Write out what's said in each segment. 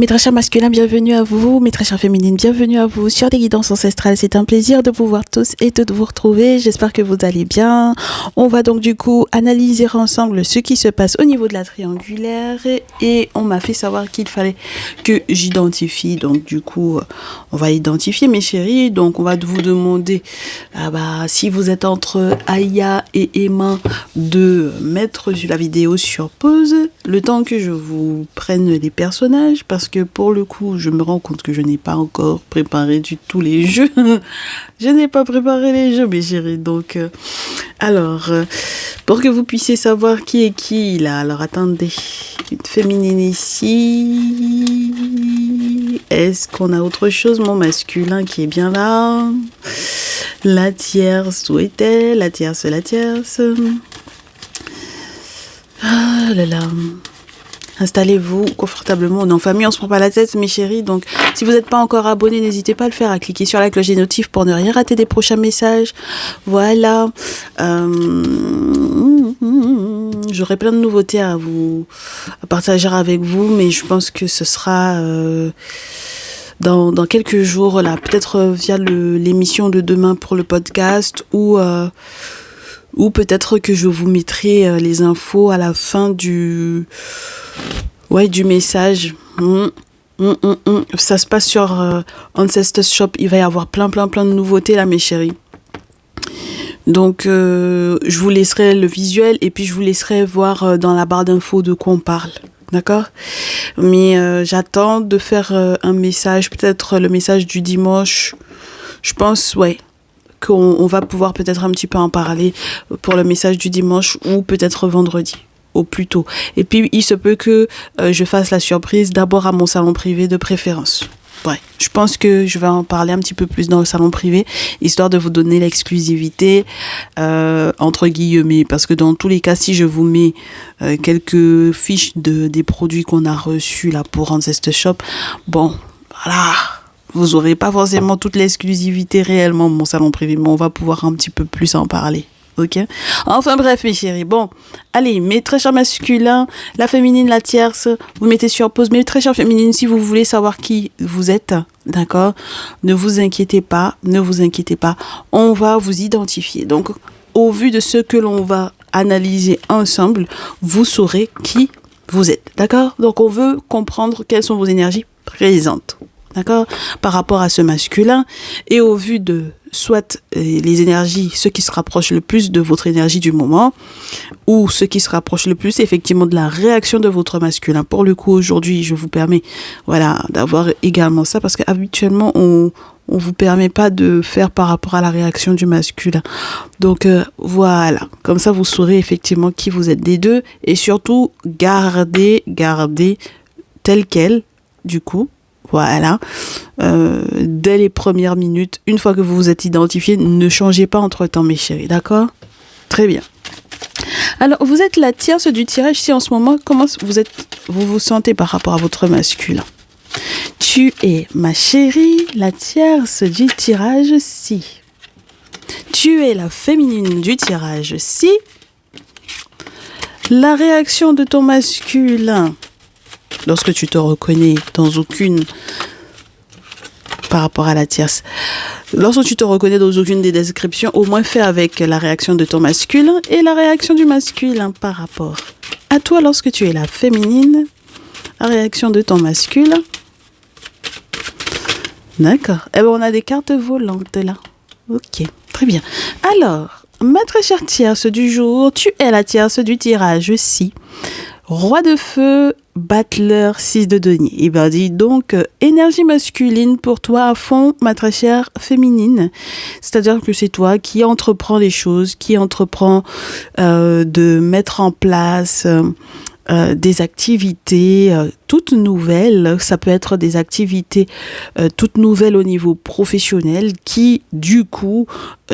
Mes très chers masculins, bienvenue à vous. Mes très chères féminines, bienvenue à vous sur des guidances ancestrales. C'est un plaisir de vous voir tous et de vous retrouver. J'espère que vous allez bien. On va donc du coup analyser ensemble ce qui se passe au niveau de la triangulaire. Et on m'a fait savoir qu'il fallait que j'identifie. Donc du coup, on va identifier mes chéris. Donc on va vous demander si vous êtes entre Aya et Emma de mettre la vidéo sur pause. Le temps que je vous prenne les personnages, parce que pour le coup, je me rends compte que je n'ai pas encore préparé du tout les jeux. Je n'ai pas préparé les jeux, mes chéris. Donc, pour que vous puissiez savoir qui est qui, là. Alors, attendez. Une féminine ici. Est-ce qu'on a autre chose? Mon masculin qui est bien là. La tierce, où est-elle? La tierce. Ah là là. Installez-vous confortablement. On est en famille, on se prend pas la tête, mes chéris. Donc, si vous n'êtes pas encore abonné, n'hésitez pas à le faire, à cliquer sur la cloche des notifs pour ne rien rater des prochains messages. Voilà. J'aurai plein de nouveautés à partager avec vous, mais je pense que ce sera dans quelques jours, là, peut-être via l'émission de demain pour le podcast ou peut-être que je vous mettrai les infos à la fin du message. Ça se passe sur Ancestors Shop. Il va y avoir plein de nouveautés là, mes chéris. Donc, je vous laisserai le visuel et puis je vous laisserai voir dans la barre d'infos de quoi on parle. D'accord? Mais j'attends de faire un message, peut-être le message du dimanche. Je pense, qu'on va pouvoir peut-être un petit peu en parler pour le message du dimanche ou peut-être vendredi au plus tôt. Et puis, il se peut que je fasse la surprise d'abord à mon salon privé de préférence. Ouais, je pense que je vais en parler un petit peu plus dans le salon privé, histoire de vous donner l'exclusivité, entre guillemets, parce que dans tous les cas, si je vous mets quelques fiches des produits qu'on a reçus là pour Ancestors Shop, bon, voilà, vous n'aurez pas forcément toute l'exclusivité réellement de mon salon privé, mais on va pouvoir un petit peu plus en parler. Ok. Enfin bref, mes chéris. Bon, allez, mes très chers masculins, la féminine, la tierce, vous mettez sur pause. Mes très chères féminines, si vous voulez savoir qui vous êtes, d'accord, ne vous inquiétez pas. On va vous identifier. Donc, au vu de ce que l'on va analyser ensemble, vous saurez qui vous êtes, d'accord? Donc, on veut comprendre quelles sont vos énergies présentes. D'accord, par rapport à ce masculin, et au vu de soit les énergies, ceux qui se rapprochent le plus de votre énergie du moment, ou ceux qui se rapprochent le plus effectivement de la réaction de votre masculin. Pour le coup, aujourd'hui, je vous permets, d'avoir également ça, parce qu'habituellement, on vous permet pas de faire par rapport à la réaction du masculin. Donc, voilà. Comme ça, vous saurez effectivement qui vous êtes des deux, et surtout, gardez tel quel, du coup. Voilà, dès les premières minutes, une fois que vous vous êtes identifié, ne changez pas entre-temps, mes chéris, d'accord? Très bien. Alors, vous êtes la tierce du tirage, si en ce moment, comment vous vous sentez par rapport à votre masculin? Tu es, ma chérie, la tierce du tirage, si. Tu es la féminine du tirage, si. La réaction de ton masculin, lorsque tu te reconnais dans aucune, par rapport à la tierce, lorsque tu te reconnais dans aucune des descriptions, au moins fais avec la réaction de ton masculin et la réaction du masculin par rapport à toi lorsque tu es la féminine, la réaction de ton masculin. D'accord. Eh bien, on a des cartes volantes là. Ok, très bien. Alors, ma très chère tierce du jour, tu es la tierce du tirage, si. Roi de feu, battleur, 6 de denier. Et bien, dis donc, énergie masculine pour toi à fond, ma très chère féminine. C'est-à-dire que c'est toi qui entreprends les choses, qui entreprends de mettre en place des activités toutes nouvelles. Ça peut être des activités toutes nouvelles au niveau professionnel qui, du coup,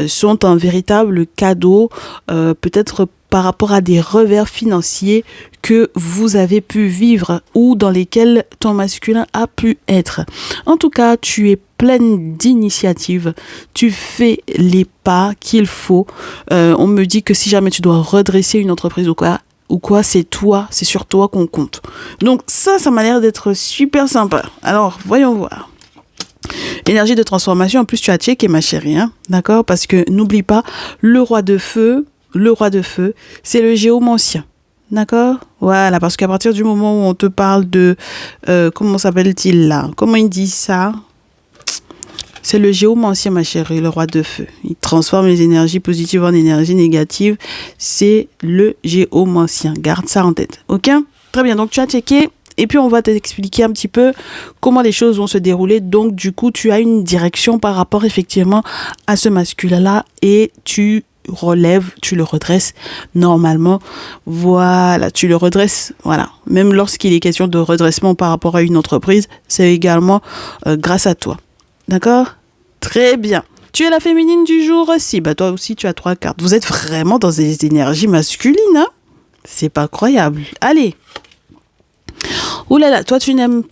sont un véritable cadeau, peut-être par rapport à des revers financiers que vous avez pu vivre ou dans lesquels ton masculin a pu être. En tout cas, tu es pleine d'initiatives, tu fais les pas qu'il faut. On me dit que si jamais tu dois redresser une entreprise ou quoi, ou quoi, c'est toi, c'est sur toi qu'on compte. Donc ça m'a l'air d'être super sympa. Alors, voyons voir. Énergie de transformation, en plus tu as checké ma chérie, hein, d'accord? Parce que n'oublie pas, le roi de feu, c'est le géomancien. D'accord? Voilà, parce qu'à partir du moment où on te parle de... comment s'appelle-t-il là? Comment il dit ça? C'est le géomancien, ma chérie, le roi de feu. Il transforme les énergies positives en énergies négatives. C'est le géomancien. Garde ça en tête. Ok? Très bien, donc tu as checké. Et puis, on va t'expliquer un petit peu comment les choses vont se dérouler. Donc, du coup, tu as une direction par rapport, effectivement, à ce masculin-là. Et tu relèves, tu le redresses normalement. Voilà, tu le redresses. Voilà. Même lorsqu'il est question de redressement par rapport à une entreprise, c'est également grâce à toi. D'accord? Très bien. Tu es la féminine du jour aussi. Bah, toi aussi, tu as 3 cartes. Vous êtes vraiment dans des énergies masculines, hein? C'est pas croyable. Allez. Ouh là là, toi tu n'aimes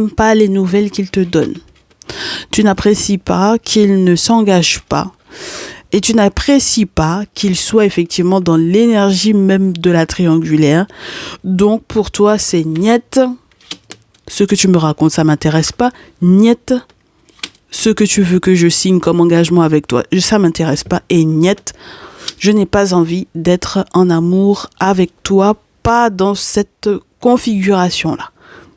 pas les nouvelles qu'il te donne. Tu n'apprécies pas qu'il ne s'engage pas. Et tu n'apprécies pas qu'il soit effectivement dans l'énergie même de la triangulaire. Donc pour toi c'est niet. Ce que tu me racontes, ça m'intéresse pas. Niet. Ce que tu veux que je signe comme engagement avec toi, ça m'intéresse pas. Et niet. Je n'ai pas envie d'être en amour avec toi. Pas dans cette configuration-là.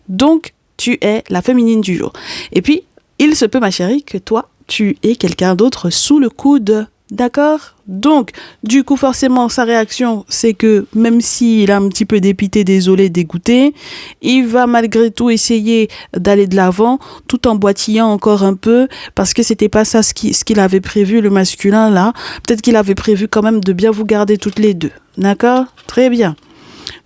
Donc, tu es la féminine du jour. Et puis, il se peut, ma chérie, que toi, tu aies quelqu'un d'autre sous le coude. D'accord? Donc, du coup, forcément, sa réaction, c'est que même s'il a un petit peu dépité, désolé, dégoûté, il va malgré tout essayer d'aller de l'avant, tout en boitillant encore un peu, parce que c'était pas ça ce qu'il avait prévu, le masculin, là. Peut-être qu'il avait prévu quand même de bien vous garder toutes les deux. D'accord? Très bien.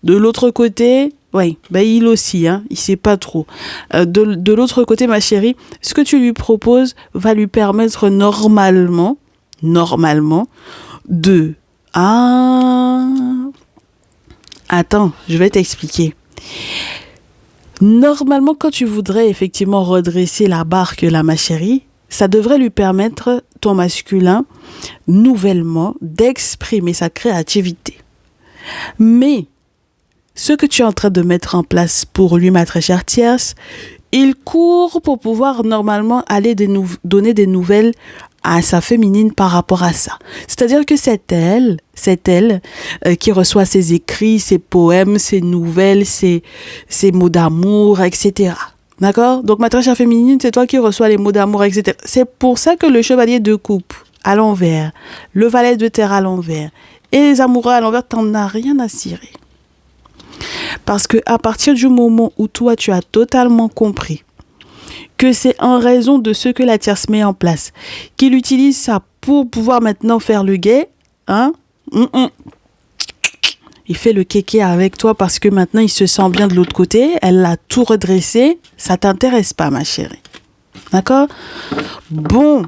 De l'autre côté, oui, bah il aussi, hein, il sait pas trop. De l'autre côté, ma chérie, ce que tu lui proposes va lui permettre normalement, de... Ah... Attends, je vais t'expliquer. Normalement, quand tu voudrais effectivement redresser la barque, là, ma chérie, ça devrait lui permettre, ton masculin, nouvellement, d'exprimer sa créativité. Mais... ce que tu es en train de mettre en place pour lui, ma très chère tierce, il court pour pouvoir normalement aller donner des nouvelles à sa féminine par rapport à ça. C'est-à-dire que c'est elle qui reçoit ses écrits, ses poèmes, ses nouvelles, ses mots d'amour, etc. D'accord? Donc ma très chère féminine, c'est toi qui reçois les mots d'amour, etc. C'est pour ça que le chevalier de coupe à l'envers, le valet de terre à l'envers et les amoureux à l'envers, t'en as rien à cirer. Parce que à partir du moment où toi, tu as totalement compris que c'est en raison de ce que la tierce met en place, qu'il utilise ça pour pouvoir maintenant faire le guet, hein, il fait le kéké avec toi parce que maintenant, il se sent bien de l'autre côté, elle l'a tout redressé, ça t'intéresse pas, ma chérie. D'accord? Bon,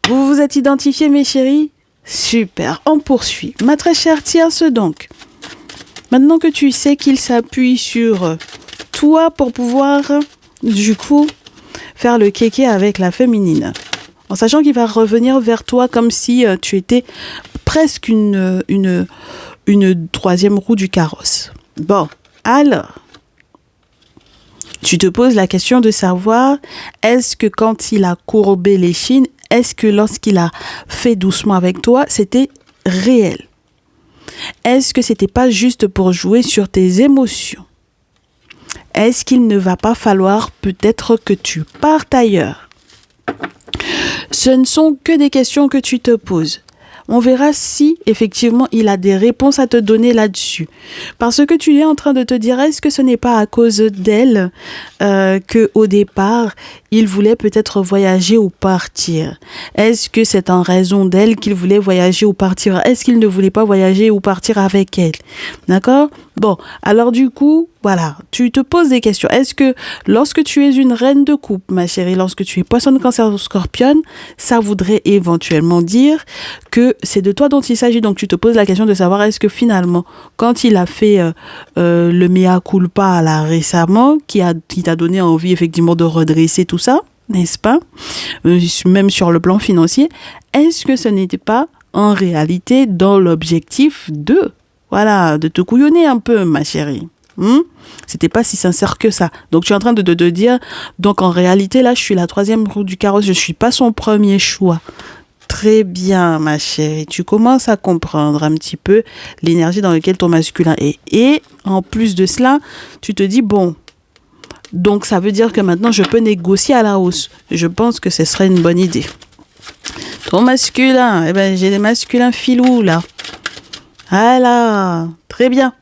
vous vous êtes identifiés, mes chéris? Super, on poursuit. Ma très chère tierce, donc. Maintenant que tu sais qu'il s'appuie sur toi pour pouvoir, du coup, faire le kéké avec la féminine. En sachant qu'il va revenir vers toi comme si tu étais presque une troisième roue du carrosse. Bon, alors, tu te poses la question de savoir, est-ce que quand il a courbé l'échine, est-ce que lorsqu'il a fait doucement avec toi, c'était réel? Est-ce que c'était pas juste pour jouer sur tes émotions? Est-ce qu'il ne va pas falloir peut-être que tu partes ailleurs? Ce ne sont que des questions que tu te poses. On verra si, effectivement, il a des réponses à te donner là-dessus. Parce que tu es en train de te dire, est-ce que ce n'est pas à cause d'elle qu'au départ, il voulait peut-être voyager ou partir? Est-ce que c'est en raison d'elle qu'il voulait voyager ou partir? Est-ce qu'il ne voulait pas voyager ou partir avec elle? D'accord? Bon, alors du coup, voilà, tu te poses des questions. Est-ce que lorsque tu es une reine de coupe, ma chérie, lorsque tu es poisson, cancer ou scorpion, ça voudrait éventuellement dire que c'est de toi dont il s'agit. Donc tu te poses la question de savoir est-ce que finalement, quand il a fait le mea culpa là récemment, qui t'a donné envie effectivement de redresser tout ça, n'est-ce pas? Même sur le plan financier, est-ce que ce n'était pas en réalité dans l'objectif de Voilà, de te couillonner un peu, ma chérie. C'était pas si sincère que ça. Donc, tu es en train de te dire, donc en réalité, là, je suis la troisième roue du carrosse, je suis pas son premier choix. Très bien, ma chérie. Tu commences à comprendre un petit peu l'énergie dans laquelle ton masculin est. Et en plus de cela, tu te dis, bon, donc ça veut dire que maintenant, je peux négocier à la hausse. Je pense que ce serait une bonne idée. Ton masculin, eh ben, j'ai des masculins filous, là. Voilà, très bien.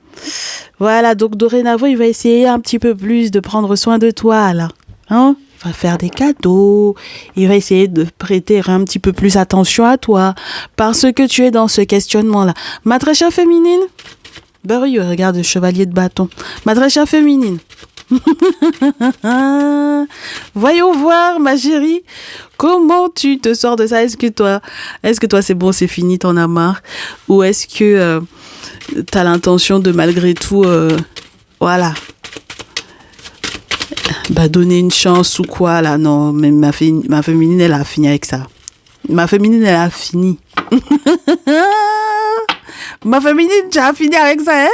Voilà, donc dorénavant, il va essayer un petit peu plus de prendre soin de toi, là. Hein? Il va faire des cadeaux, il va essayer de prêter un petit peu plus attention à toi, parce que tu es dans ce questionnement-là. Ma très chère féminine, bah oui, regarde le chevalier de bâton. Ma très chère féminine, voyons voir, ma chérie, comment tu te sors de ça. Est-ce que toi, c'est bon, c'est fini, t'en as marre? Ou est-ce que t'as l'intention de, malgré tout, voilà, bah, donner une chance ou quoi, là? Non, mais ma féminine, elle a fini avec ça. Ma féminine, elle a fini. Ma féminine, tu as fini avec ça, hein?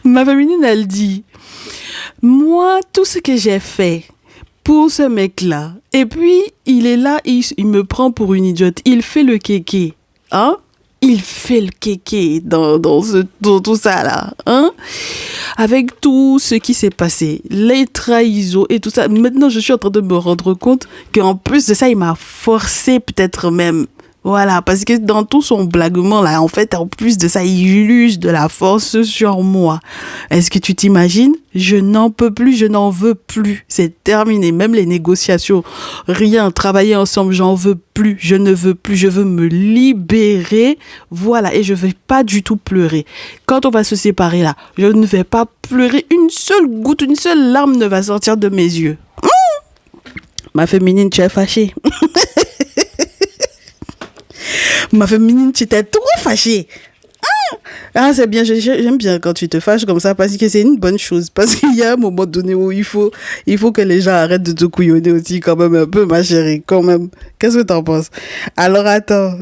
Ma féminine, elle dit, moi, tout ce que j'ai fait pour ce mec-là, et puis, il est là, il me prend pour une idiote. Il fait le kéké, hein? Il fait le kéké dans tout ça, là, hein? Avec tout ce qui s'est passé, les trahisons et tout ça. Maintenant, je suis en train de me rendre compte qu'en plus de ça, il m'a forcé peut-être même. Voilà, parce que dans tout son blaguement, là, en fait, en plus de ça, il use de la force sur moi. Est-ce que tu t'imagines? Je n'en peux plus, je n'en veux plus. C'est terminé. Même les négociations, rien, travailler ensemble, j'en veux plus. Je ne veux plus, je veux me libérer. Voilà, et je vais pas du tout pleurer. Quand on va se séparer, là, je ne vais pas pleurer. Une seule goutte, une seule larme ne va sortir de mes yeux. Ma féminine, tu es fâchée. Ma féminine, tu t'es trop fâchée. Ah, c'est bien, j'aime bien quand tu te fâches comme ça parce que c'est une bonne chose. Parce qu'il y a un moment donné où il faut que les gens arrêtent de te couillonner aussi quand même un peu, ma chérie, quand même. Qu'est-ce que t'en penses? Alors, attends.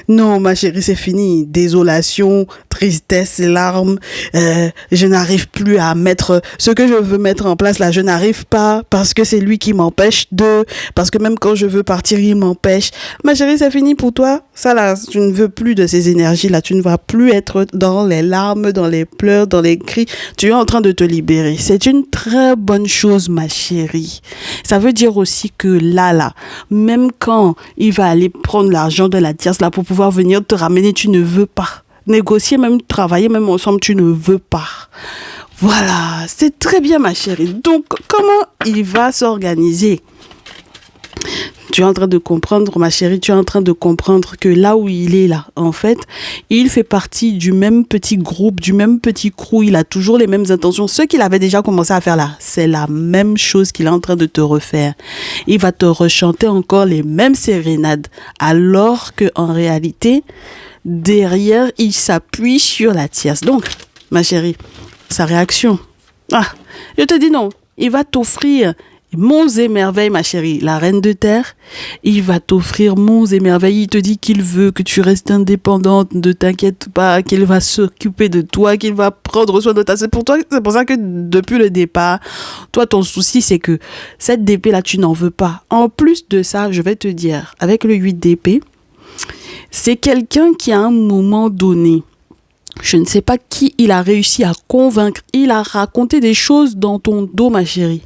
Non, ma chérie, c'est fini. Désolation, tristesse, larmes. Je n'arrive plus à mettre ce que je veux mettre en place là. Je n'arrive pas parce que c'est lui qui m'empêche parce que même quand je veux partir, il m'empêche. Ma chérie, c'est fini pour toi. Ça là, tu ne veux plus de ces énergies là. Tu ne vas plus être dans les larmes, dans les pleurs, dans les cris. Tu es en train de te libérer. C'est une très bonne chose, ma chérie. Ça veut dire aussi que là, même quand il va aller prendre l'argent de la tierce là pour pouvoir venir te ramener, tu ne veux pas. Négocier, même travailler, même ensemble, tu ne veux pas. Voilà, c'est très bien, ma chérie. Donc, comment il va s'organiser? Tu es en train de comprendre, ma chérie, tu es en train de comprendre que là où il est là, en fait, il fait partie du même petit groupe, du même petit crew, il a toujours les mêmes intentions. Ce qu'il avait déjà commencé à faire là, c'est la même chose qu'il est en train de te refaire. Il va te rechanter encore les mêmes sérénades, alors que en réalité, derrière, il s'appuie sur la tierce. Donc, ma chérie, sa réaction, je te dis non, il va t'offrir monts et merveilles, ma chérie, la reine de terre, il va t'offrir monts et merveilles. Il te dit qu'il veut que tu restes indépendante, ne t'inquiète pas, qu'il va s'occuper de toi, qu'il va prendre soin de toi. C'est pour ça que depuis le départ, toi, ton souci, c'est que cette d'épée là, tu n'en veux pas. En plus de ça, je vais te dire, avec le 8 d'épée, c'est quelqu'un qui à un moment donné, je ne sais pas qui il a réussi à convaincre, il a raconté des choses dans ton dos, ma chérie.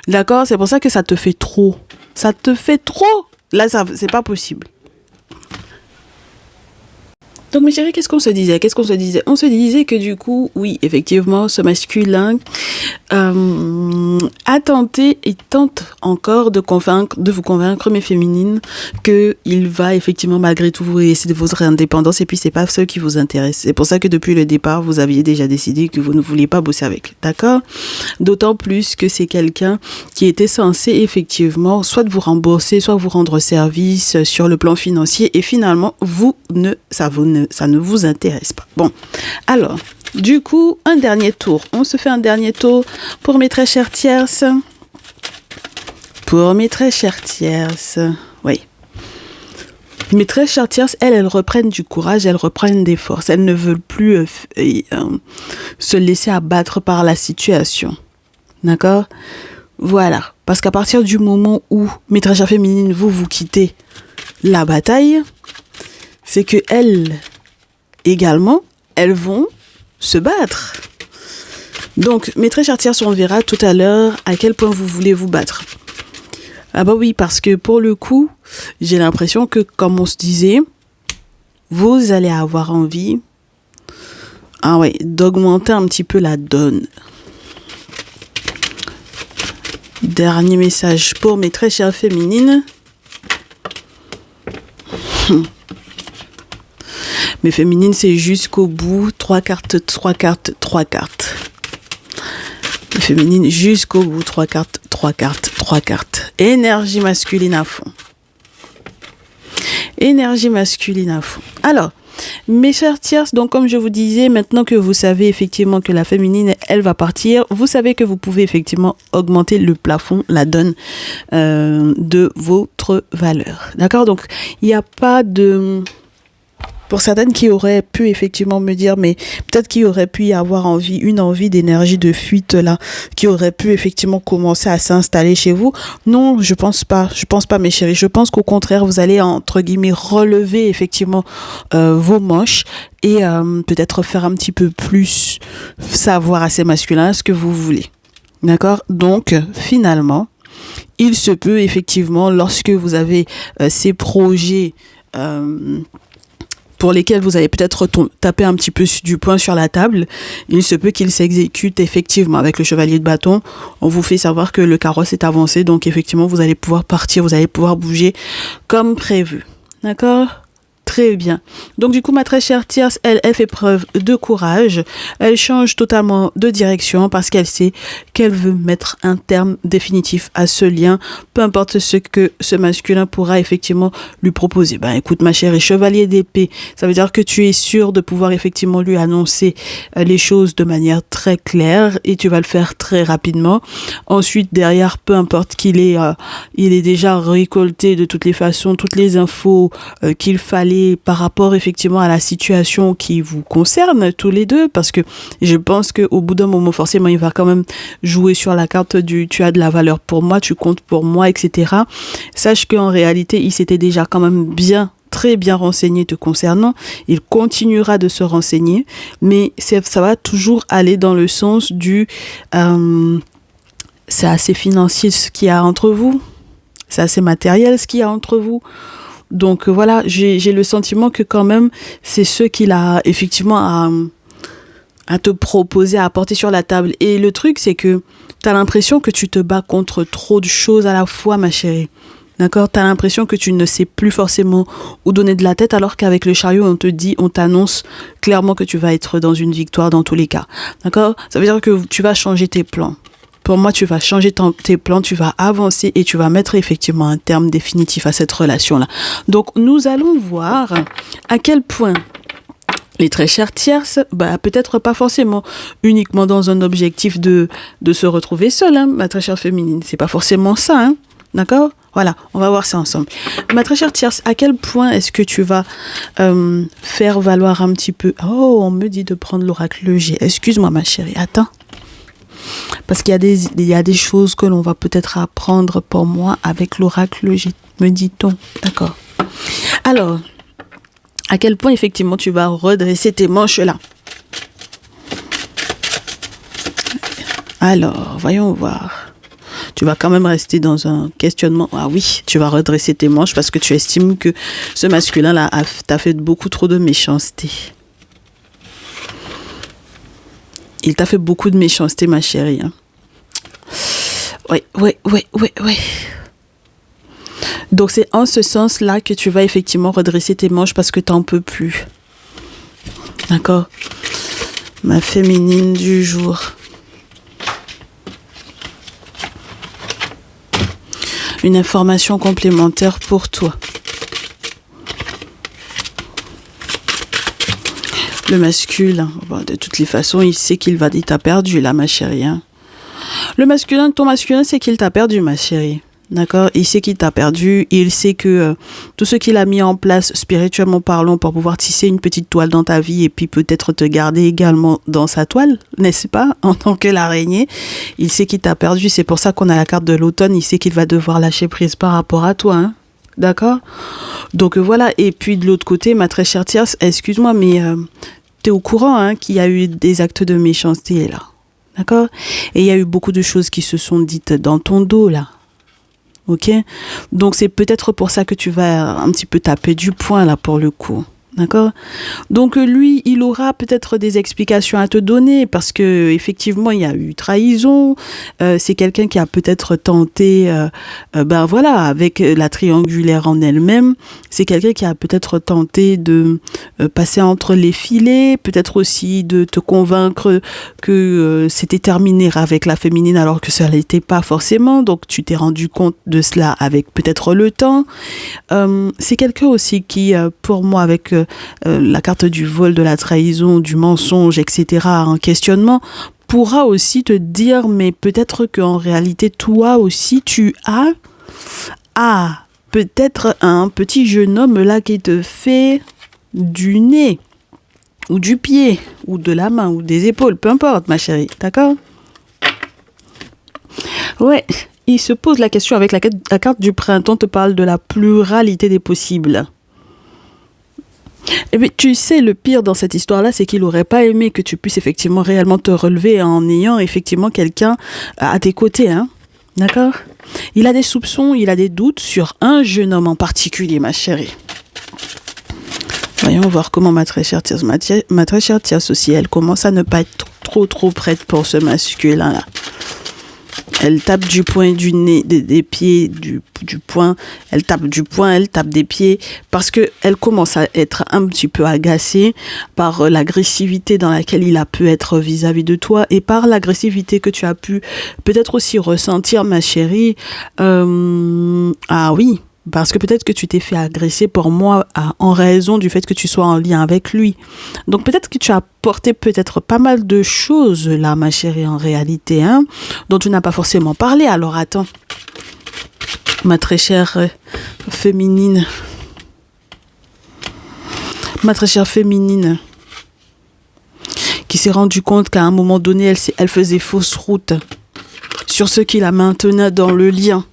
D'accord? C'est pour ça que ça te fait trop. Ça te fait trop. Là, c'est pas possible. Donc, mes chéris, qu'est-ce qu'on se disait? On se disait que du coup, oui, effectivement, ce masculin a tenté et tente encore de vous convaincre, mes féminines, qu'il va effectivement, malgré tout, vous essayer de votre indépendance, et puis c'est pas ce qui vous intéresse. C'est pour ça que depuis le départ, vous aviez déjà décidé que vous ne vouliez pas bosser avec lui. D'accord? D'autant plus que c'est quelqu'un qui était censé effectivement soit vous rembourser, soit vous rendre service sur le plan financier, et finalement, ça ne vous intéresse pas. Bon, alors, du coup, un dernier tour. On se fait un dernier tour pour mes très chères tierces. Oui. Mes très chères tierces, elles reprennent du courage, elles reprennent des forces. Elles ne veulent plus se laisser abattre par la situation. D'accord? Voilà. Parce qu'à partir du moment où, mes très chères féminines, vous quittez la bataille, c'est que elles, également, elles vont se battre. Donc, mes très chères tierces, on verra tout à l'heure à quel point vous voulez vous battre. Ah bah oui, parce que pour le coup, j'ai l'impression que, comme on se disait, vous allez avoir envie d'augmenter un petit peu la donne. Dernier message pour mes très chères féminines. Mes féminines, c'est jusqu'au bout. 3 cartes, 3 cartes, 3 cartes. Mes féminines, jusqu'au bout. 3 cartes, 3 cartes, 3 cartes. Énergie masculine à fond. Énergie masculine à fond. Alors, mes chères tierces, donc comme je vous disais, maintenant que vous savez effectivement que la féminine, elle va partir, vous savez que vous pouvez effectivement augmenter le plafond, la donne de votre valeur. D'accord? Donc, il n'y a pas de... Pour certaines qui auraient pu effectivement me dire, mais peut-être qu'il aurait pu y avoir une envie d'énergie de fuite là, qui aurait pu effectivement commencer à s'installer chez vous. Non, je pense pas mes chéris. Je pense qu'au contraire, vous allez entre guillemets relever effectivement vos manches et peut-être faire un petit peu plus savoir à ces masculins ce que vous voulez. D'accord? Donc finalement, il se peut effectivement lorsque vous avez ces projets pour lesquels vous allez peut-être taper un petit peu du poing sur la table, il se peut qu'il s'exécute effectivement. Avec le chevalier de bâton, on vous fait savoir que le carrosse est avancé, donc effectivement vous allez pouvoir partir, vous allez pouvoir bouger comme prévu. D'accord ? Très bien. Donc du coup, ma très chère tierce, elle fait preuve de courage. Elle change totalement de direction parce qu'elle sait qu'elle veut mettre un terme définitif à ce lien, peu importe ce que ce masculin pourra effectivement lui proposer. Ben écoute ma chérie, chevalier d'épée, ça veut dire que tu es sûr de pouvoir effectivement lui annoncer les choses de manière très claire et tu vas le faire très rapidement. Ensuite, derrière, peu importe qu'il est, il est déjà récolté de toutes les façons, toutes les infos qu'il fallait par rapport effectivement à la situation qui vous concerne tous les deux, parce que je pense qu'au bout d'un moment forcément il va quand même jouer sur la carte du tu as de la valeur pour moi, tu comptes pour moi, etc. Sache qu'en réalité il s'était déjà quand même très bien renseigné te concernant, il continuera de se renseigner, mais ça va toujours aller dans le sens du c'est assez financier ce qu'il y a entre vous, c'est assez matériel ce qu'il y a entre vous. Donc voilà, j'ai le sentiment que quand même, c'est ce qu'il a effectivement à te proposer, à apporter sur la table. Et le truc, c'est que tu as l'impression que tu te bats contre trop de choses à la fois, ma chérie. D'accord? Tu as l'impression que tu ne sais plus forcément où donner de la tête, alors qu'avec le chariot, on t'annonce clairement que tu vas être dans une victoire dans tous les cas. D'accord? Ça veut dire que tu vas changer tes plans. Pour moi, tu vas changer tes plans, tu vas avancer et tu vas mettre effectivement un terme définitif à cette relation-là. Donc, nous allons voir à quel point les très chères tierces, peut-être pas forcément uniquement dans un objectif de se retrouver seule, hein, ma très chère féminine. C'est pas forcément ça, hein, d'accord ? Voilà, on va voir ça ensemble. Ma très chère tierce, à quel point est-ce que tu vas faire valoir un petit peu... Oh, on me dit de prendre l'oracle G. Excuse-moi, ma chérie, attends. Parce qu'il y a des choses que l'on va peut-être apprendre pour moi avec l'oracle G, me dit-on. D'accord. Alors, à quel point effectivement tu vas redresser tes manches là. Alors, voyons voir. Tu vas quand même rester dans un questionnement. Ah oui, tu vas redresser tes manches parce que tu estimes que ce masculin-là t'a fait beaucoup trop de méchanceté. Il t'a fait beaucoup de méchanceté, ma chérie. Hein. Oui. Donc, c'est en ce sens-là que tu vas effectivement redresser tes manches parce que tu n'en peux plus. D'accord? Ma féminine du jour. Une information complémentaire pour toi. Le masculin, de toutes les façons, il sait qu'il t'a perdu là, ma chérie. Hein. Le masculin, ton masculin, c'est qu'il t'a perdu, ma chérie. D'accord? Il sait qu'il t'a perdu. Il sait que tout ce qu'il a mis en place, spirituellement parlant, pour pouvoir tisser une petite toile dans ta vie et puis peut-être te garder également dans sa toile, n'est-ce pas? En tant que l'araignée, il sait qu'il t'a perdu. C'est pour ça qu'on a la carte de l'automne. Il sait qu'il va devoir lâcher prise par rapport à toi, hein? D'accord? Donc voilà. Et puis de l'autre côté, ma très chère tierce, excuse-moi, mais tu es au courant, hein, qu'il y a eu des actes de méchanceté là. D'accord? Et il y a eu beaucoup de choses qui se sont dites dans ton dos là. Ok, donc c'est peut-être pour ça que tu vas un petit peu taper du poing là pour le coup. D'accord? Donc lui, il aura peut-être des explications à te donner parce que effectivement, il y a eu trahison. C'est quelqu'un qui a peut-être tenté, ben voilà, avec la triangulaire en elle-même, c'est quelqu'un qui a peut-être tenté de passer entre les filets, peut-être aussi de te convaincre que c'était terminé avec la féminine alors que ça l'était pas forcément. Donc tu t'es rendu compte de cela avec peut-être le temps. C'est quelqu'un aussi qui, pour moi, avec la carte du vol, de la trahison, du mensonge, etc., un questionnement, pourra aussi te dire, mais peut-être qu'en réalité, toi aussi, tu as peut-être un petit jeune homme là qui te fait du nez, ou du pied, ou de la main, ou des épaules, peu importe, ma chérie, d'accord? Ouais, il se pose la question avec la carte du printemps, te parle de la pluralité des possibles. Et bien, tu sais, le pire dans cette histoire-là, c'est qu'il n'aurait pas aimé que tu puisses effectivement réellement te relever en ayant effectivement quelqu'un à tes côtés, hein. D'accord? Il a des soupçons, il a des doutes sur un jeune homme en particulier, ma chérie. Voyons voir comment ma très chère tierce aussi, elle commence à ne pas être trop prête pour ce masculin-là. Elle tape du poing du nez, des pieds, du poing. Elle tape du poing, elle tape des pieds. Parce qu'elle commence à être un petit peu agacée par l'agressivité dans laquelle il a pu être vis-à-vis de toi. Et par l'agressivité que tu as pu peut-être aussi ressentir, ma chérie. Ah oui. Parce que peut-être que tu t'es fait agresser pour moi en raison du fait que tu sois en lien avec lui. Donc peut-être que tu as porté peut-être pas mal de choses là, ma chérie, en réalité, hein, dont tu n'as pas forcément parlé. Alors attends, ma très chère féminine. Ma très chère féminine, qui s'est rendue compte qu'à un moment donné, elle faisait fausse route sur ce qui la maintenait dans le lien.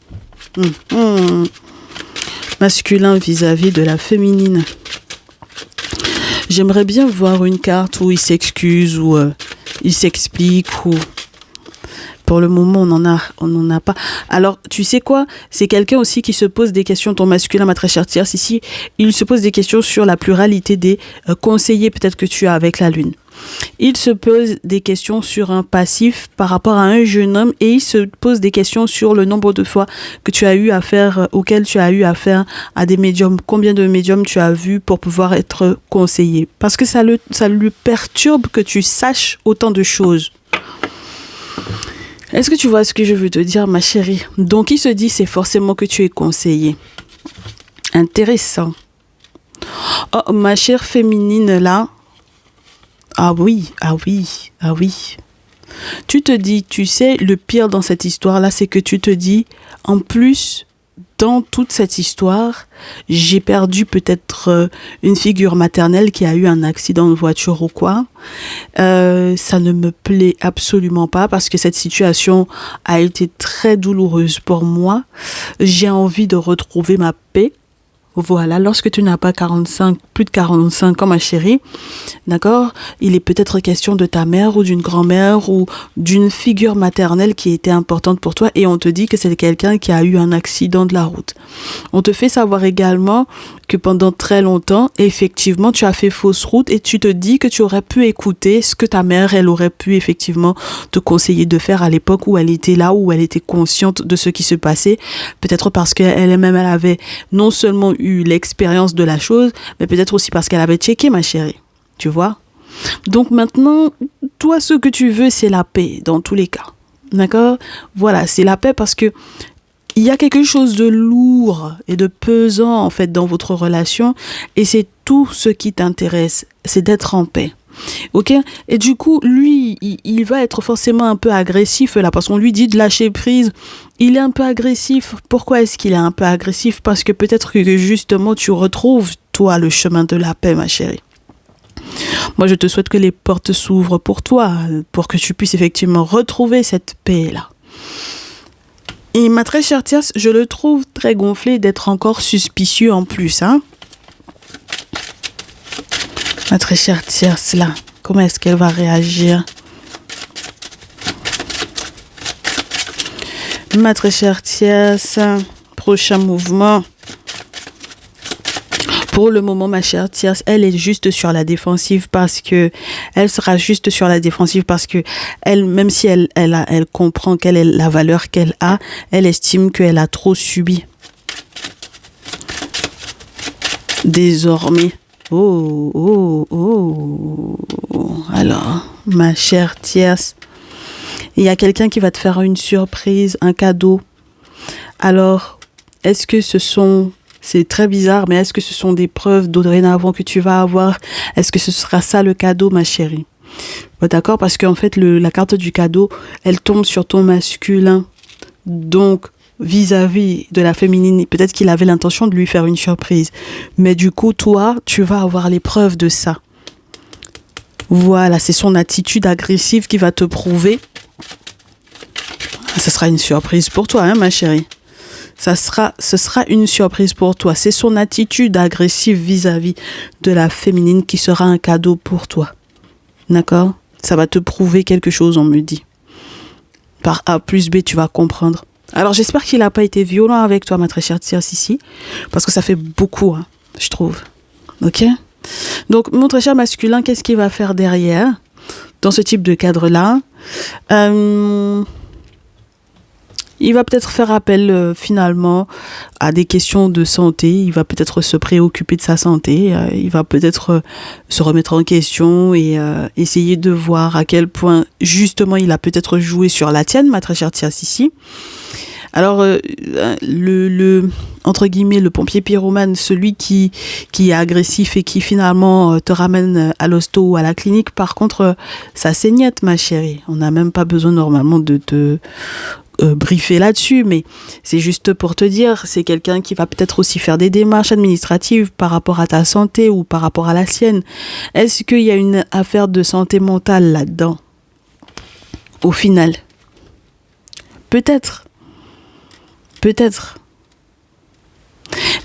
Masculin vis-à-vis de la féminine. J'aimerais bien voir une carte où il s'excuse, où il s'explique, ou pour le moment on n'en a pas. Alors tu sais quoi, c'est quelqu'un aussi qui se pose des questions, ton masculin, ma très chère tierce ici, il se pose des questions sur la pluralité des conseillers peut-être que tu as avec la lune. Il se pose des questions sur un passif par rapport à un jeune homme et il se pose des questions sur le nombre de fois que tu as eu affaire, auquel tu as eu affaire à des médiums. Combien de médiums tu as vu pour pouvoir être conseillé? Parce que ça lui perturbe que tu saches autant de choses. Est-ce que tu vois ce que je veux te dire, ma chérie? Donc il se dit c'est forcément que tu es conseillé. Intéressant. Oh, ma chère féminine là. Ah oui. Tu te dis, tu sais, le pire dans cette histoire-là, c'est que tu te dis, en plus, dans toute cette histoire, j'ai perdu peut-être une figure maternelle qui a eu un accident de voiture ou quoi. Ça ne me plaît absolument pas parce que cette situation a été très douloureuse pour moi. J'ai envie de retrouver ma paix. Voilà, lorsque tu n'as pas plus de 45 ans, ma chérie, d'accord, il est peut-être question de ta mère ou d'une grand-mère ou d'une figure maternelle qui était importante pour toi et on te dit que c'est quelqu'un qui a eu un accident de la route. On te fait savoir également que pendant très longtemps, effectivement, tu as fait fausse route et tu te dis que tu aurais pu écouter ce que ta mère, elle aurait pu effectivement te conseiller de faire à l'époque où elle était là, où elle était consciente de ce qui se passait. Peut-être parce qu'elle-même, elle avait non seulement eu l'expérience de la chose, mais peut-être aussi parce qu'elle avait checké, ma chérie. Tu vois? Donc maintenant, toi, ce que tu veux, c'est la paix, dans tous les cas. D'accord? Voilà, c'est la paix parce que il y a quelque chose de lourd et de pesant, en fait, dans votre relation. Et c'est tout ce qui t'intéresse, c'est d'être en paix. Ok? Et du coup, lui, il va être forcément un peu agressif là, parce qu'on lui dit de lâcher prise. Il est un peu agressif. Pourquoi est-ce qu'il est un peu agressif? Parce que peut-être que justement, tu retrouves, toi, le chemin de la paix, ma chérie. Moi, je te souhaite que les portes s'ouvrent pour toi, pour que tu puisses effectivement retrouver cette paix-là. Et ma très chère Tierce, je le trouve très gonflé d'être encore suspicieux en plus, hein. Ma très chère Tierce, là, comment est-ce qu'elle va réagir? Ma très chère Tierce, prochain mouvement. Pour le moment, ma chère Tierce, elle est juste sur la défensive parce que elle sera juste sur la défensive parce que elle, même si elle comprend quelle est la valeur qu'elle a, elle estime qu'elle a trop subi. Désormais, alors, ma chère Tierce, il y a quelqu'un qui va te faire une surprise, un cadeau. Alors, est-ce que c'est très bizarre, mais est-ce que ce sont des preuves dorénavant que tu vas avoir? Est-ce que ce sera ça le cadeau, ma chérie? D'accord, parce qu'en fait, la carte du cadeau, elle tombe sur ton masculin. Donc, vis-à-vis de la féminine, peut-être qu'il avait l'intention de lui faire une surprise. Mais du coup, toi, tu vas avoir les preuves de ça. Voilà, c'est son attitude agressive qui va te prouver. Ce sera une surprise pour toi, hein, ma chérie. Ce sera une surprise pour toi. C'est son attitude agressive vis-à-vis de la féminine qui sera un cadeau pour toi. D'accord? Ça va te prouver quelque chose, on me dit. Par A plus B, tu vas comprendre. Alors, j'espère qu'il n'a pas été violent avec toi, ma très chère Tierce, ici. Parce que ça fait beaucoup, hein, je trouve. Ok? Donc, mon très cher masculin, qu'est-ce qu'il va faire derrière? Dans ce type de cadre-là, il va peut-être faire appel finalement à des questions de santé. Il va peut-être se préoccuper de sa santé. Il va peut-être se remettre en question et essayer de voir à quel point justement il a peut-être joué sur la tienne, ma très chère Tierce ici. Alors, entre guillemets, le pompier pyromane, celui qui est agressif et qui finalement te ramène à l'hosto ou à la clinique, par contre, ça saignette, ma chérie. On n'a même pas besoin normalement de te briefer là-dessus, mais c'est juste pour te dire, c'est quelqu'un qui va peut-être aussi faire des démarches administratives par rapport à ta santé ou par rapport à la sienne. Est-ce qu'il y a une affaire de santé mentale là-dedans? Au final, peut-être.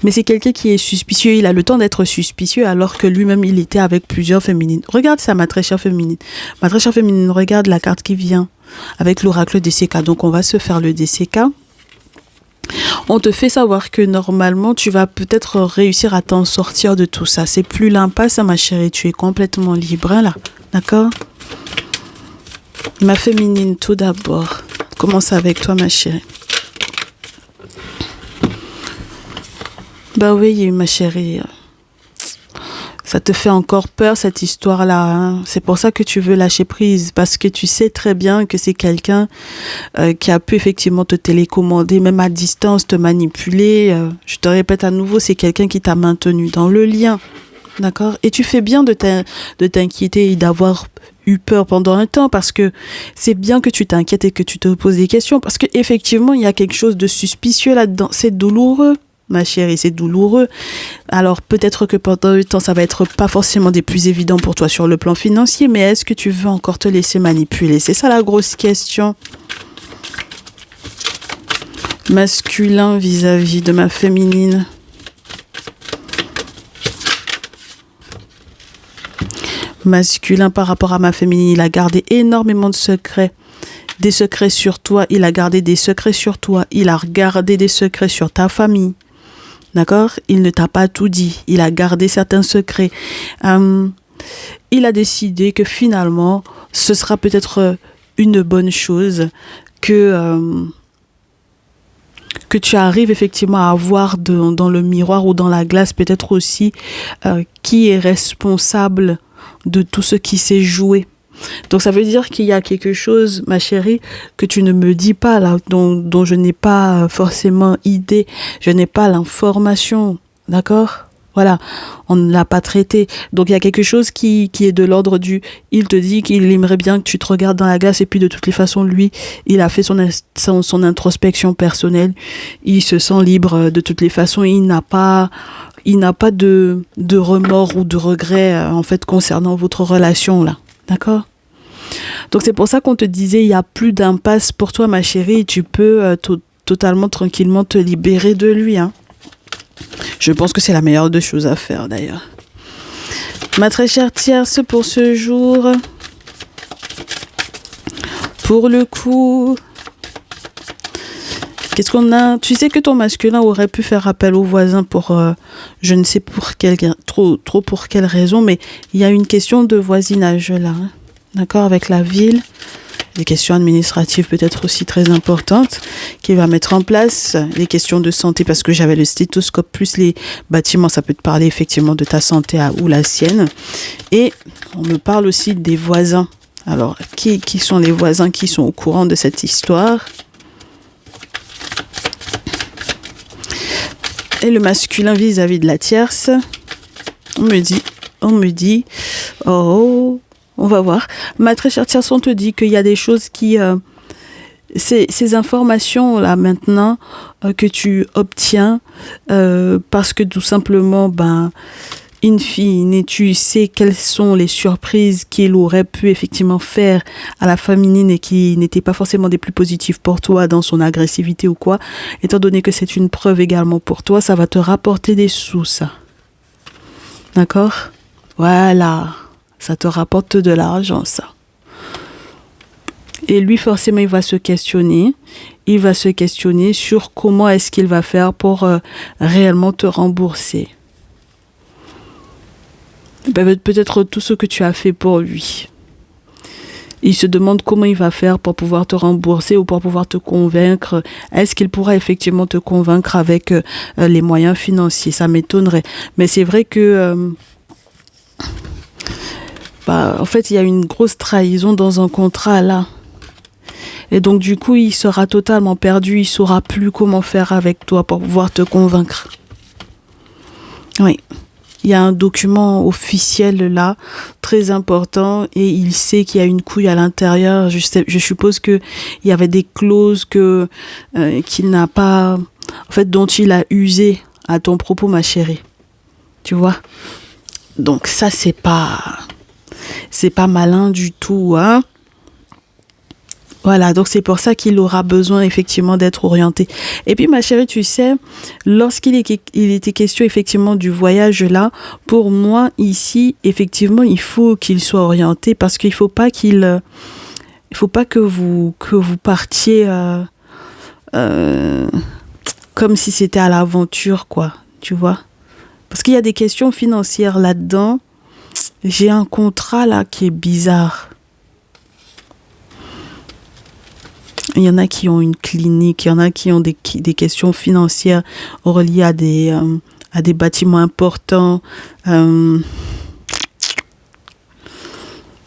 Mais c'est quelqu'un qui est suspicieux. Il a le temps d'être suspicieux alors que lui-même, il était avec plusieurs féminines. Regarde ça, ma très chère féminine. Ma très chère féminine, regarde la carte qui vient avec l'oracle DCK. Donc, on va se faire le DCK. On te fait savoir que normalement, tu vas peut-être réussir à t'en sortir de tout ça. C'est plus l'impasse, ma chérie. Tu es complètement libre, hein, là. D'accord? Ma féminine, tout d'abord. Commence avec toi, ma chérie. Bah oui, ma chérie, ça te fait encore peur cette histoire-là, hein. C'est pour ça que tu veux lâcher prise, parce que tu sais très bien que c'est quelqu'un qui a pu effectivement te télécommander, même à distance, te manipuler. Je te répète à nouveau, c'est quelqu'un qui t'a maintenu dans le lien, d'accord? Et tu fais bien de t'inquiéter et d'avoir eu peur pendant un temps, parce que c'est bien que tu t'inquiètes et que tu te poses des questions, parce que effectivement, il y a quelque chose de suspicieux là-dedans. C'est douloureux. Ma chérie, c'est douloureux. Alors, peut-être que pendant le temps, ça va être pas forcément des plus évidents pour toi sur le plan financier, mais est-ce que tu veux encore te laisser manipuler? C'est ça la grosse question. Masculin vis-à-vis de ma féminine. Masculin par rapport à ma féminine, il a gardé énormément de secrets. Des secrets sur toi, il a gardé des secrets sur toi, il a gardé des secrets sur ta famille. D'accord? Il ne t'a pas tout dit. Il a gardé certains secrets. Il a décidé que finalement, ce sera peut-être une bonne chose que tu arrives effectivement à voir dans le miroir ou dans la glace, peut-être aussi qui est responsable de tout ce qui s'est joué. Donc ça veut dire qu'il y a quelque chose, ma chérie, que tu ne me dis pas là, dont je n'ai pas forcément idée, je n'ai pas l'information, d'accord? Voilà, on ne l'a pas traité. Donc il y a quelque chose qui est de l'ordre du... Il te dit qu'il aimerait bien que tu te regardes dans la glace et puis de toutes les façons, lui, il a fait son introspection personnelle. Il se sent libre de toutes les façons. Il n'a pas de remords ou de regrets en fait concernant votre relation là. D'accord ? Donc c'est pour ça qu'on te disait il n'y a plus d'impasse pour toi ma chérie. Tu peux totalement tranquillement te libérer de lui, hein. Je pense que c'est la meilleure des choses à faire d'ailleurs. Ma très chère tierce, pour ce jour, pour le coup, qu'est-ce qu'on a? Tu sais que ton masculin aurait pu faire appel aux voisins pour, je ne sais trop pour quelle raison, mais il y a une question de voisinage là, hein. D'accord, avec la ville. Des questions administratives peut-être aussi très importantes qu'il va mettre en place, les questions de santé parce que j'avais le stéthoscope plus les bâtiments, ça peut te parler effectivement de ta santé ou la sienne. Et on me parle aussi des voisins. Alors, qui sont les voisins qui sont au courant de cette histoire? Et le masculin vis-à-vis de la tierce, on me dit, oh... On va voir. Ma très chère tierce, on te dit qu'il y a des choses qui... ces informations-là, maintenant, que tu obtiens, parce que tout simplement, in fine, tu sais quelles sont les surprises qu'il aurait pu effectivement faire à la féminine et qui n'étaient pas forcément des plus positives pour toi dans son agressivité ou quoi. Étant donné que c'est une preuve également pour toi, ça va te rapporter des sous, ça. D'accord ? Voilà. Ça te rapporte de l'argent, ça. Et lui, forcément, il va se questionner. Il va se questionner sur comment est-ce qu'il va faire pour réellement te rembourser. Peut-être tout ce que tu as fait pour lui. Il se demande comment il va faire pour pouvoir te rembourser ou pour pouvoir te convaincre. Est-ce qu'il pourra effectivement te convaincre avec les moyens financiers? Ça m'étonnerait. Mais c'est vrai que... en fait, il y a une grosse trahison dans un contrat là. Et donc, du coup, il sera totalement perdu. Il ne saura plus comment faire avec toi pour pouvoir te convaincre. Oui. Il y a un document officiel là, très important, et il sait qu'il y a une couille à l'intérieur. Je suppose qu'il y avait des clauses qu'il n'a pas... En fait, dont il a usé à ton propos, ma chérie. Tu vois? Donc, ça, c'est pas malin du tout, hein. Voilà, donc c'est pour ça qu'il aura besoin effectivement d'être orienté. Et puis ma chérie, tu sais, lorsqu'il était question effectivement du voyage là, pour moi ici, effectivement, il faut qu'il soit orienté parce qu'il faut pas que vous partiez comme si c'était à l'aventure, quoi, tu vois. Parce qu'il y a des questions financières là-dedans. J'ai un contrat là qui est bizarre. Il y en a qui ont une clinique, il y en a qui ont des questions financières reliées à des bâtiments importants.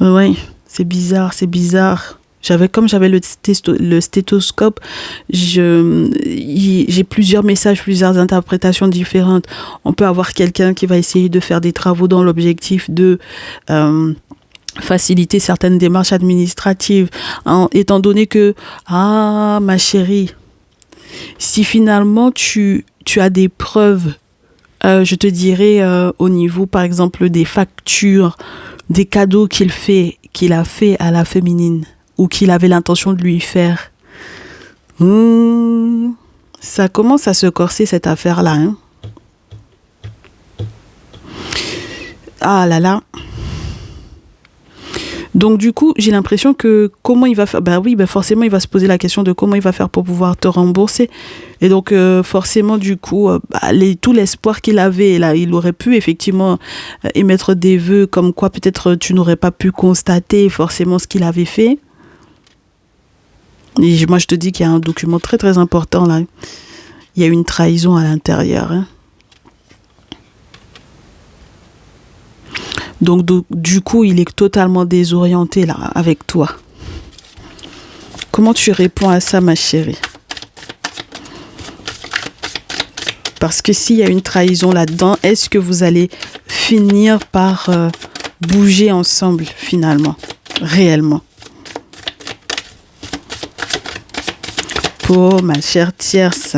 Oui, c'est bizarre. Comme j'avais le stéthoscope, j'ai plusieurs messages, plusieurs interprétations différentes. On peut avoir quelqu'un qui va essayer de faire des travaux dans l'objectif de faciliter certaines démarches administratives, hein, étant donné que, ma chérie, si finalement tu as des preuves, je te dirais au niveau, par exemple, des factures, des cadeaux qu'il a fait à la féminine, ou qu'il avait l'intention de lui faire. Ça commence à se corser cette affaire-là, hein. Ah là là. Donc du coup, j'ai l'impression que comment il va faire, forcément il va se poser la question de comment il va faire pour pouvoir te rembourser. Et donc forcément du coup, tout l'espoir qu'il avait là, il aurait pu effectivement émettre des vœux comme quoi peut-être tu n'aurais pas pu constater forcément ce qu'il avait fait. Et moi je te dis qu'il y a un document très très important là. Il y a une trahison à l'intérieur, hein. Donc, du coup, il est totalement désorienté là, avec toi. Comment tu réponds à ça, ma chérie? Parce que s'il y a une trahison là-dedans, est-ce que vous allez finir par bouger ensemble finalement, réellement? Pour ma chère tierce,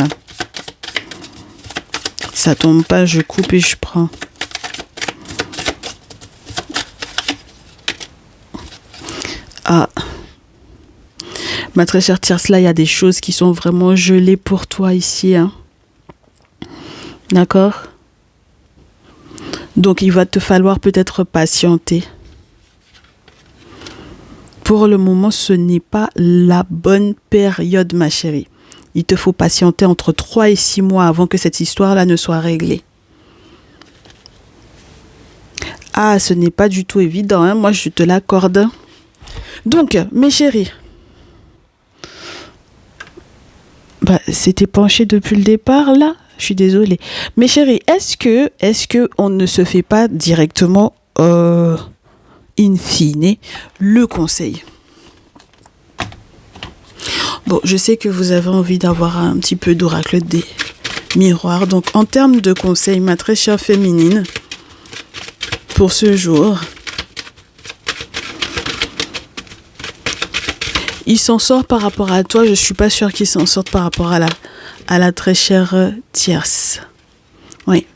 ça tombe pas, je coupe et je prends. Ah, ma très chère tierce, là, il y a des choses qui sont vraiment gelées pour toi ici, hein. D'accord? Donc, il va te falloir peut-être patienter. Pour le moment, ce n'est pas la bonne période, ma chérie. Il te faut patienter entre 3 et 6 mois avant que cette histoire-là ne soit réglée. Ah, ce n'est pas du tout évident, hein? Moi, je te l'accorde. Donc, mes chéris, c'était penché depuis le départ, là? Je suis désolée. Mes chéris, est-ce que on ne se fait pas directement, in fine, le conseil? Bon, je sais que vous avez envie d'avoir un petit peu d'oracle des miroirs. Donc, en termes de conseil, ma très chère féminine, pour ce jour, il s'en sort par rapport à toi. Je suis pas sûre qu'il s'en sorte par rapport à la très chère tierce. Oui.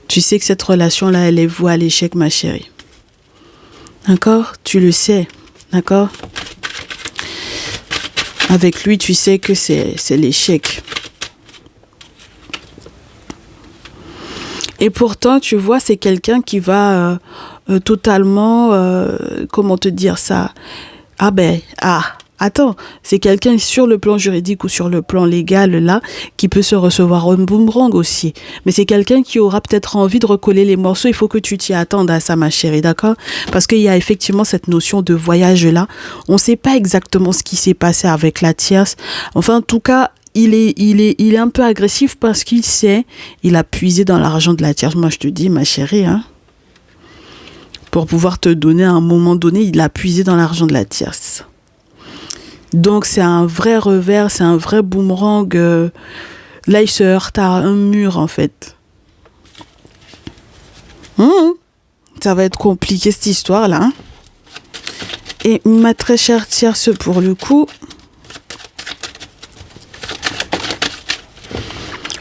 Tu sais que cette relation-là, elle est vouée à l'échec, ma chérie. D'accord? Tu le sais. D'accord? Avec lui, tu sais que c'est l'échec. Et pourtant, tu vois, c'est quelqu'un qui va totalement... comment te dire ça? Attends, c'est quelqu'un sur le plan juridique ou sur le plan légal, là, qui peut se recevoir un boomerang aussi. Mais c'est quelqu'un qui aura peut-être envie de recoller les morceaux. Il faut que tu t'y attendes à ça, ma chérie, d'accord? Parce qu'il y a effectivement cette notion de voyage-là. On ne sait pas exactement ce qui s'est passé avec la tierce. Enfin, en tout cas, il est un peu agressif parce qu'il sait, il a puisé dans l'argent de la tierce. Moi, je te dis, ma chérie, hein, pour pouvoir te donner à un moment donné, il a puisé dans l'argent de la tierce. Donc, c'est un vrai revers, c'est un vrai boomerang. Là, il se heurte à un mur, en fait. Ça va être compliqué, cette histoire-là. Hein. Et ma très chère tierce, pour le coup...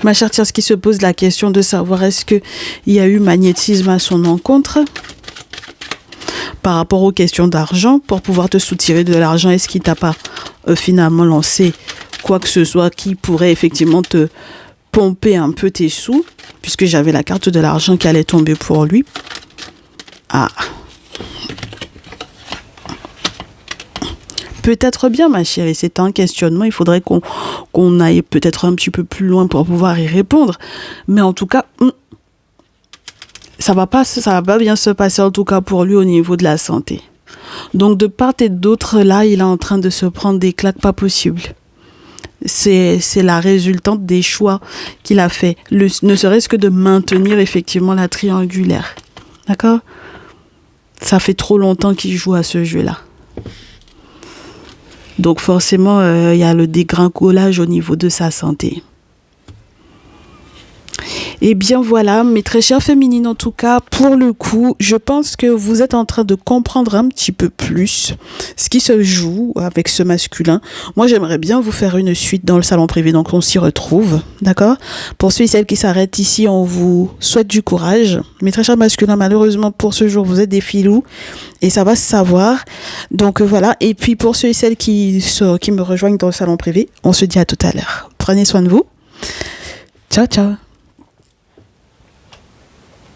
Ma chère tierce qui se pose la question de savoir est-ce qu'il y a eu magnétisme à son encontre par rapport aux questions d'argent pour pouvoir te soutirer de l'argent. Est-ce qu'il t'a pas finalement lancé quoi que ce soit qui pourrait effectivement te pomper un peu tes sous, puisque j'avais la carte de l'argent qui allait tomber pour lui. Ah. Peut-être bien, ma chérie, c'est un questionnement. Il faudrait qu'on aille peut-être un petit peu plus loin pour pouvoir y répondre. Mais en tout cas, ça va pas bien se passer, en tout cas pour lui au niveau de la santé. Donc, de part et d'autre, là, il est en train de se prendre des claques pas possibles. C'est la résultante des choix qu'il a fait. Ne serait-ce que de maintenir effectivement la triangulaire. D'accord? Ça fait trop longtemps qu'il joue à ce jeu-là. Donc forcément, il y a le dégringolage au niveau de sa santé. Et bien voilà, mes très chères féminines, en tout cas, pour le coup, je pense que vous êtes en train de comprendre un petit peu plus ce qui se joue avec ce masculin. Moi, j'aimerais bien vous faire une suite dans le salon privé, donc on s'y retrouve, d'accord? Pour ceux et celles qui s'arrêtent ici, on vous souhaite du courage. Mes très chers masculins, malheureusement, pour ce jour, vous êtes des filous et ça va se savoir. Donc voilà, et puis pour ceux et celles qui me rejoignent dans le salon privé, on se dit à tout à l'heure. Prenez soin de vous. Ciao, ciao.